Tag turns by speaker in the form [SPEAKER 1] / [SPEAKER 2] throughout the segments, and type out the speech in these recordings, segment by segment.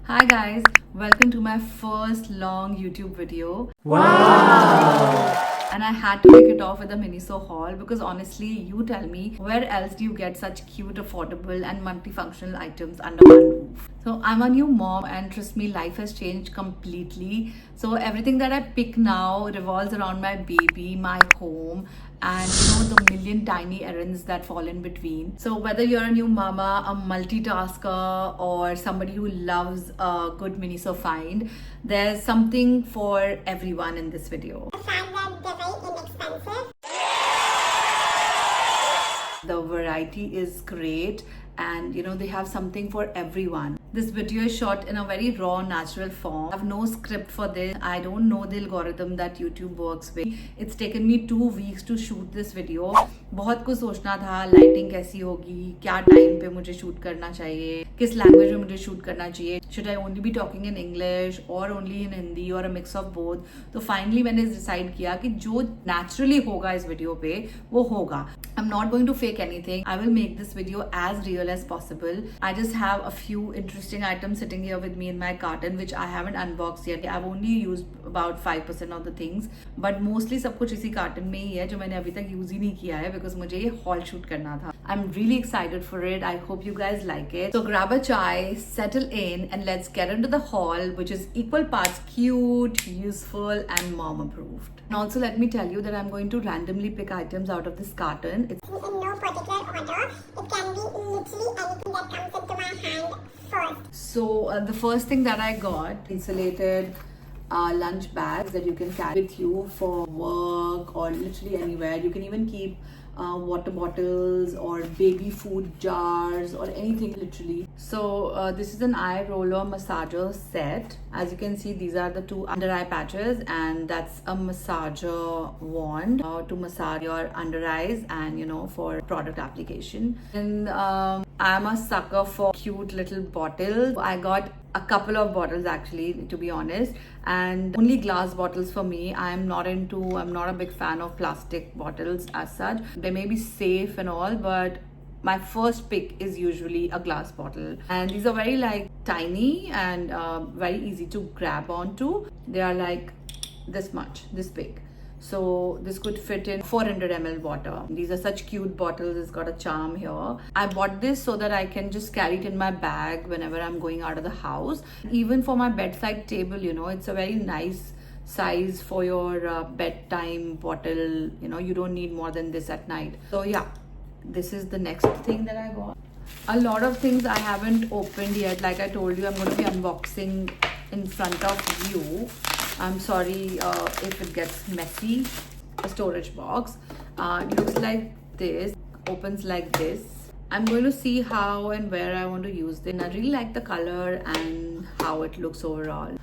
[SPEAKER 1] Hi guys, welcome to my first long YouTube video.
[SPEAKER 2] Wow!
[SPEAKER 1] And I had to kick it off with a Miniso haul because honestly, you tell me, where else do you get such cute, affordable and multifunctional items under one roof? So I'm a new mom and trust me, life has changed completely. So everything that I pick now revolves around my baby, my home, and the million tiny errands that fall in between. So whether you're a new mama, a multitasker, or somebody who loves a good Miniso find, there's something for everyone in this video.
[SPEAKER 2] I find that they're very inexpensive.
[SPEAKER 1] The variety is great and they have something for everyone. This video is shot in a very raw, natural form. I have no script for this. I don't know the algorithm that YouTube works with. It's taken me 2 weeks to shoot this video. बहुत कुछ सोचना था, lighting कैसी होगी, क्या time पे मुझे shoot करना चाहिए, किस लैंग्वेज में मुझे शूट करना चाहिए, should I only be talking in English or only in Hindi or a mix of both. तो फाइनली मैंने डिसाइड किया कि जो नेचुरली होगा इस वीडियो पे वो होगा. I'm not going to fake anything. I will make this video as real as possible. I just have a few interesting items sitting here with me in my carton which I haven't unboxed yet. I've only used about 5% of the things, but mostly सब कुछ इसी carton में ही है जो मैंने अभी तक use ही नहीं किया है because मुझे ये haul shoot करना था. I'm really excited for it. I hope you guys like it. So grab a chai, settle in, and let's get into the haul, which is equal parts cute, useful, and mom approved. And also let me tell you that I'm going to randomly pick items out of this carton. It's
[SPEAKER 2] In no particular order. It can be literally anything that comes into my hand first.
[SPEAKER 1] So the first thing that I got, insulated lunch bags that you can carry with you for work or literally anywhere. You can even keep water bottles or baby food jars or anything literally. So this is an eye roller massager set. As you can see, these are the 2 under eye patches and that's a massager wand to massage your under eyes and for product application. And I'm a sucker for cute little bottles. I got a couple of bottles actually, to be honest, and only glass bottles for me. I'm not a big fan of plastic bottles as such. They may be safe and all, but my first pick is usually a glass bottle, and these are very tiny and very easy to grab onto. They are like this much, this big. So this could fit in 400 ml water. These are such cute bottles. It's got a charm here. I bought this so that I can just carry it in my bag whenever I'm going out of the house. Even for my bedside table, it's a very nice size for your bedtime bottle. You don't need more than this at night. So yeah, this is the next thing that I got. A lot of things I haven't opened yet. Like I told you, I'm going to be unboxing in front of you. I'm sorry if it gets messy. A storage box. It looks like this, opens like this. I'm going to see how and where I want to use this. And I really like the color and how it looks overall.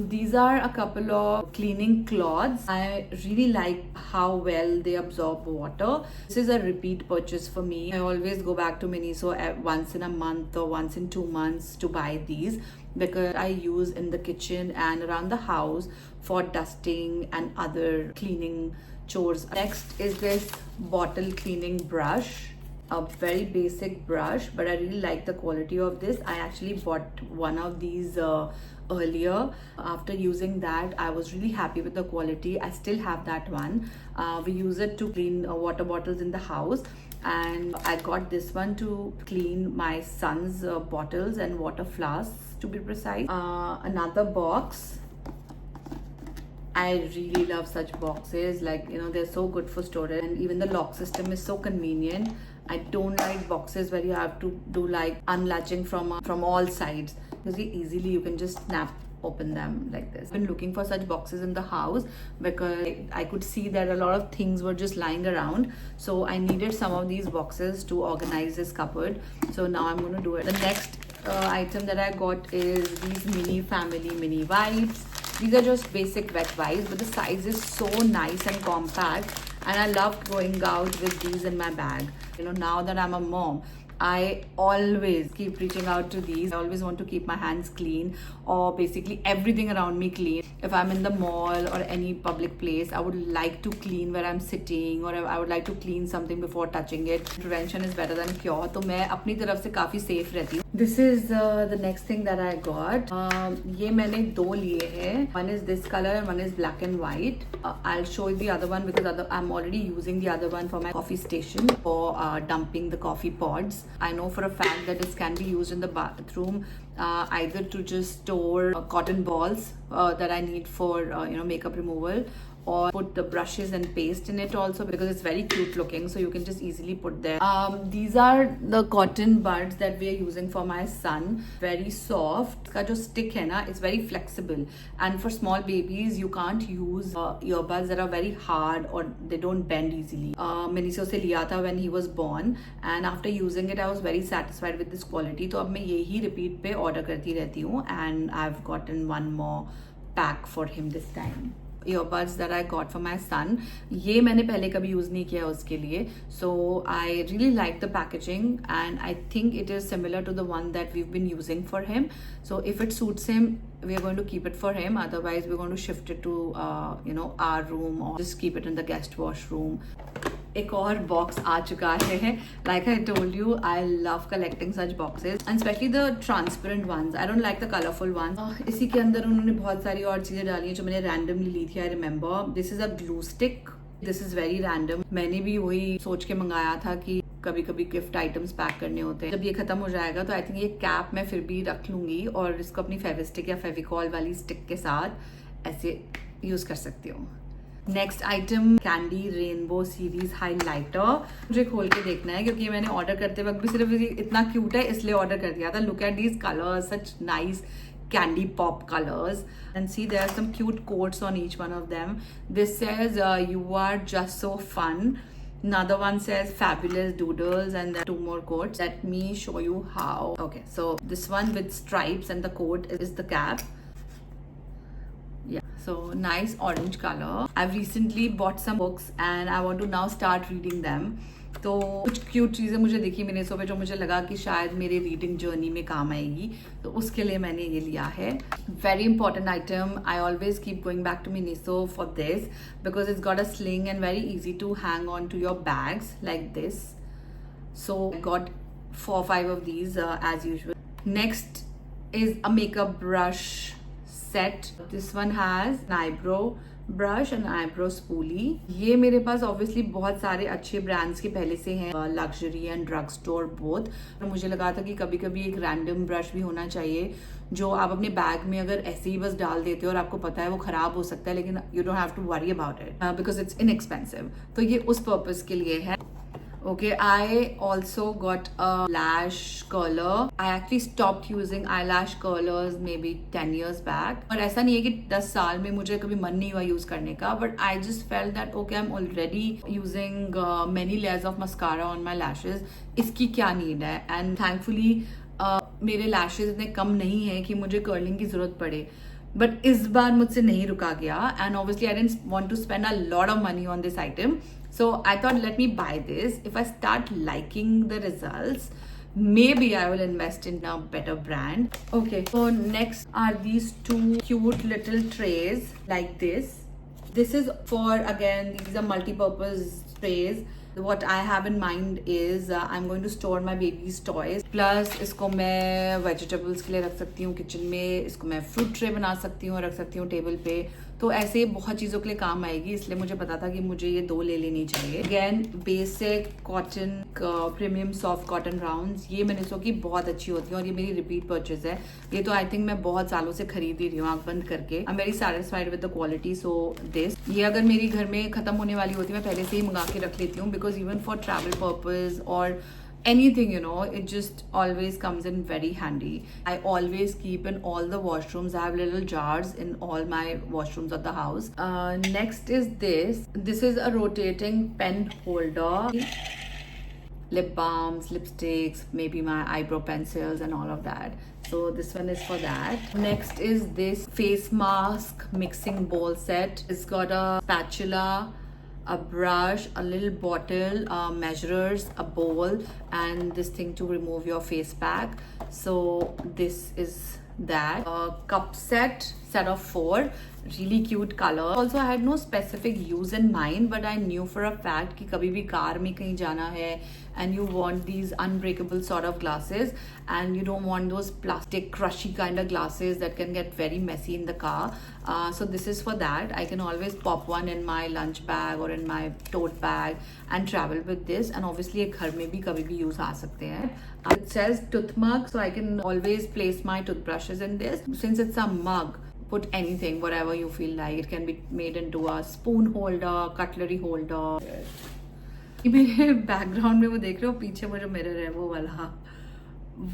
[SPEAKER 1] These are a couple of cleaning cloths. I really like how well they absorb water. This is a repeat purchase for me. I always go back to Miniso once in a month or once in 2 months to buy these because I use in the kitchen and around the house for dusting and other cleaning chores. Next is this bottle cleaning brush. A very basic brush, but I really like the quality of this. I actually bought one of these earlier. After using that, I was really happy with the quality. I still have that one. We use it to clean water bottles in the house, and I got this one to clean my son's bottles and water flasks, to be precise. Another box. I really love such boxes. They're so good for storage, and even the lock system is so convenient. I don't like boxes where you have to do unlatching from all sides, because easily you can just snap open them like this. I've been looking for such boxes in the house because I could see that a lot of things were just lying around, so I needed some of these boxes to organize this cupboard. So now I'm going to do it. The next item that I got is these mini wipes. These are just basic wet wipes, but the size is so nice and compact, and I love going out with these in my bag. Now that I'm a mom, I always keep reaching out to these. I always want to keep my hands clean, or basically everything around me clean. If I'm in the mall or any public place, I would like to clean where I'm sitting, or I would like to clean something before touching it. Prevention is better than cure. तो मैं अपनी तरफ से काफी safe रहती हूँ. This is the next thing that I got. ये मैंने दो लिए हैं. One is this color and one is black and white. I'll show you the other one because I'm already using the other one for my coffee station for dumping the coffee pods. I know for a fact that this can be used in the bathroom either to just store cotton balls that I need for makeup removal, or put the brushes and paste in it also, because it's very cute looking, so you can just easily put there. These are the cotton buds that we are using for my son. Very soft. इसका जो stick है ना, it's very flexible, and for small babies you can't use earbuds that are very hard or they don't bend easily. मैंने इसे उसे लिया था when he was born, and after using it I was very satisfied with this quality. तो अब मैं यही repeat पे order करती रहती हूँ, and I've gotten one more pack for him this time. Earbuds that I got for my son. ये मैंने पहले कभी यूज़ नहीं किया उसके लिए. So I really like the packaging and I think it is similar to the one that we've been using for him. So if it suits him, we are going to keep it for him. Otherwise, we're going to shift it to our room or just keep it in the guest washroom. एक और box आ चुका है. Like I told you, I love collecting such boxes and especially the transparent ones. I don't like the colorful ones. इसी के अंदर उन्होंने बहुत सारी और चीज़ें डाली हैं जो मैंने randomly ली थी. I remember this is a glue stick. This is very random. मैंने भी वही सोच के मंगाया था कि कभी कभी गिफ्ट आइटम्स पैक करने होते हैं. जब ये खत्म हो जाएगा तो आई थिंक ये कैप मैं फिर भी रख लूंगी और इसको अपनी फेविस्टिक या फेविकॉल वाली स्टिक के साथ ऐसे यूज कर सकती हूँ. Next item candy rainbow series highlighter. मुझे खोल के देखना है क्योंकि मैंने ऑर्डर करते वक्त भी सिर्फ इतना क्यूट है इसलिए ऑर्डर कर दिया था. Look at these colours, such nice candy pop colors, and see there are some cute quotes on each one of them. This says you are just so fun. Another one says fabulous doodles, and then two more quotes. Let me show you how. Okay, so this one with stripes and the quote is the cap. Yeah, so nice orange color. I've recently bought some books and I want to now start reading them. तो कुछ cute चीज़ें मुझे दिखी मिनेसो पे जो मुझे लगा कि शायद मेरे रीडिंग जर्नी में काम आएगी, तो उसके लिए मैंने ये लिया है. Very important item. I always keep going back to Miniso for this because it's got a sling and very easy to hang on to your bags like this. So I got 4-5 of these as usual. Next is a makeup brush set. This one has an eyebrow brush and eyebrow spoolie. ये मेरे पास obviously बहुत सारे अच्छे brands के पहले से हैं, luxury and drug store both. मुझे लगा था कि कभी कभी एक रैंडम ब्रश भी होना चाहिए जो आप अपने बैग में अगर ऐसे ही बस डाल देते हो और आपको पता है वो खराब हो सकता है, लेकिन you don't have to worry about it because it's inexpensive. तो ये उस पर्पज के लिए है. Okay, I also got a lash curler. I actually stopped using eyelash curlers maybe 10 years back. और ऐसा नहीं है कि 10 साल में मुझे कभी मन नहीं हुआ यूज करने का, but I just felt that okay, I'm already using many layers of mascara on my lashes. इसकी क्या नीड है? And thankfully मेरे lashes इतने कम नहीं है कि मुझे कर्लिंग की जरूरत पड़े. बट इस बार मुझसे नहीं रुका गया and obviously I didn't want to spend a lot of money on this item. So I thought, let me buy this. If I start liking the results, maybe I will invest in a better brand. Okay, so next are these two cute little trays like this. This is for, again, these are multi-purpose trays. What I have in mind is I'm going to store my baby's toys. Plus इसको मैं vegetables के लिए रख सकती हूँ kitchen में, इसको मैं fruit tray बना सकती हूँ, रख सकती हूँ टेबल पे. तो ऐसे बहुत चीज़ों के लिए काम आएगी, इसलिए मुझे पता था कि मुझे ये 2 ले लेनी चाहिए. Again basic cotton premium soft cotton rounds. ये मैंने सो की बहुत अच्छी होती है और ये मेरी रिपीट परचेज है. ये तो आई थिंक मैं बहुत सालों से खरीद ही रही हूँ आँख बंद करके. आई am very satisfied with the quality. So this, ये अगर मेरी घर में खत्म होने वाली होती मैं पहले से ही मंगा के रख लेती हूँ because even for travel purpose और anything, it just always comes in very handy. I always keep in all the washrooms. I have little jars in all my washrooms of the house. Next is this. This is a rotating pen holder. Lip balms, lipsticks, maybe my eyebrow pencils and all of that. So this one is for that. Next is this face mask mixing bowl set. It's got a spatula, a brush, a little bottle, measurers, a bowl, and this thing to remove your face pack. So this is that. A cup set, set of 4. Really cute color. Also, I had no specific use in mind, but I knew for a fact कि कभी भी car में कहीं जाना है and you want these unbreakable sort of glasses and you don't want those plastic crushy kind of glasses that can get very messy in the car. So this is for that. I can always pop one in my lunch bag or in my tote bag and travel with this. And obviously ये घर में भी कभी भी use आ सकते हैं. It says tooth mug, so I can always place my toothbrushes in this. Since it's a mug, put anything, whatever you feel like. It can be made into a spoon holder, cutlery holder. मेरे background में वो देख रहे हो पीछे वो जो mirror है वो वाला,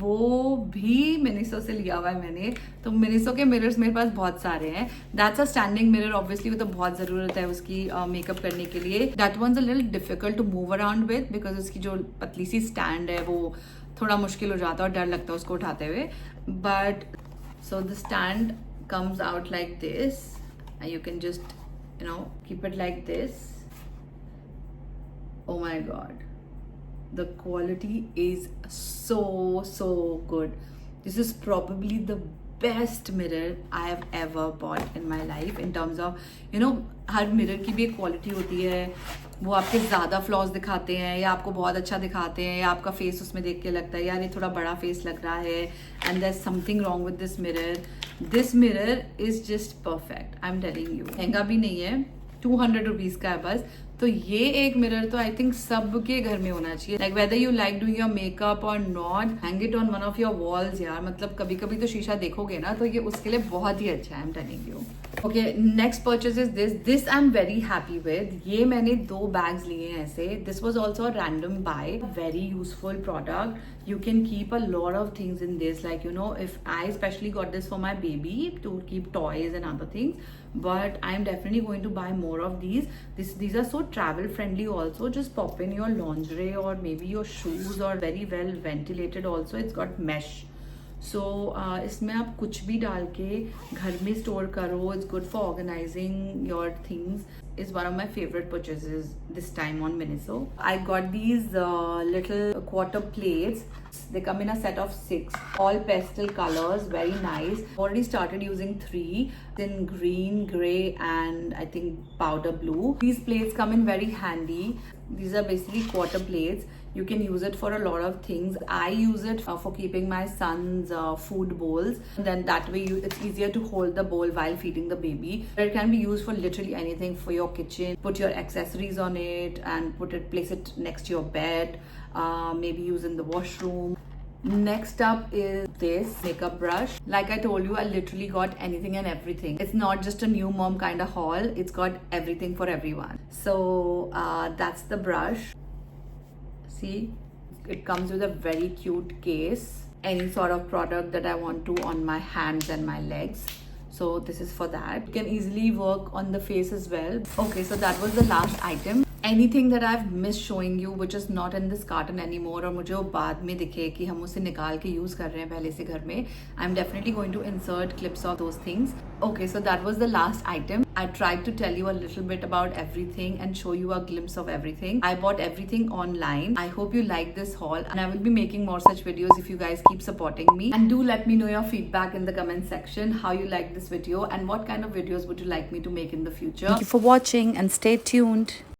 [SPEAKER 1] वो भी मिनिसो से लिया हुआ है मैंने. तो मिनिसो के मिरर्स मेरे पास बहुत सारे हैं. That's a standing mirror, obviously वो तो बहुत ज़रूरत है उसकी मेकअप करने के लिए. That once a little difficult to move around with because उसकी जो पतली सी स्टैंड है वो थोड़ा मुश्किल हो जाता है और डर लगता है उसको उठाते हुए. But so the stand comes out like this and you can just keep it like this. Oh my god, the quality is so good. This is probably the best mirror I have ever bought in my life in terms of her mirror की भी एक quality होती है. वो आपके ज़्यादा flaws दिखाते हैं या आपको बहुत अच्छा दिखाते हैं या आपका फेस उसमें देख के लगता है यार ये थोड़ा बड़ा फेस लग रहा है and there is something wrong with this mirror. This mirror is just perfect. I am telling you. महंगा भी नहीं है, 200 रुपीज़ का है बस. तो ये एक मिरर तो आई थिंक सबके घर में होना चाहिए. Like whether you like doing your makeup or not, hang it on one of your walls यार. मतलब कभी कभी तो शीशा देखोगे ना तो ये उसके लिए बहुत ही अच्छा है. I am telling you. Okay, next purchase is this I am very happy with. ये मैंने 2 बैग्स लिए हैं ऐसे. This was also a random buy. Very useful product. You can keep a lot of things in this, like if I especially got this for my baby to keep toys and other things, but I'm definitely going to buy more of these. These are so travel friendly also. Just pop in your lingerie or maybe your shoes, or very well ventilated also. It's got mesh, so इसमें आप कुछ भी डाल के घर में store करो. It's good for organizing your things. Is one of my favorite purchases this time on Miniso. I got these little quarter plates. They come in a set of 6, all pastel colors, very nice. Already started using 3 in green, gray and I think powder blue. These plates come in very handy. These are basically quarter plates. You can use it for a lot of things. I use it for keeping my son's food bowls. Then that way it's easier to hold the bowl while feeding the baby. It can be used for literally anything, for your kitchen. Put your accessories on it and place it next to your bed. Maybe use in the washroom. Next up is this makeup brush. Like I told you, I literally got anything and everything. It's not just a new mom kind of haul. It's got everything for everyone. So that's the brush. See, it comes with a very cute case. Any sort of product that I want to on my hands and my legs. So this is for that. You can easily work on the face as well. Okay, so that was the last item. Anything that I've missed showing you which is not in this carton anymore, और मुझे वो बाद में दिखे कि हम उसे निकाल के यूज़ कर रहे हैं पहले से घर में, I'm definitely going to insert clips of those things. Okay, so that was the last item. I tried to tell you a little bit about everything and show you a glimpse of everything. I bought everything online. I hope you like this haul and I will be making more such videos if you guys keep supporting me. And do let me know your feedback in the comment section, how you like this video and what kind of videos would you like me to make in the future.
[SPEAKER 3] Thank you for watching and stay tuned.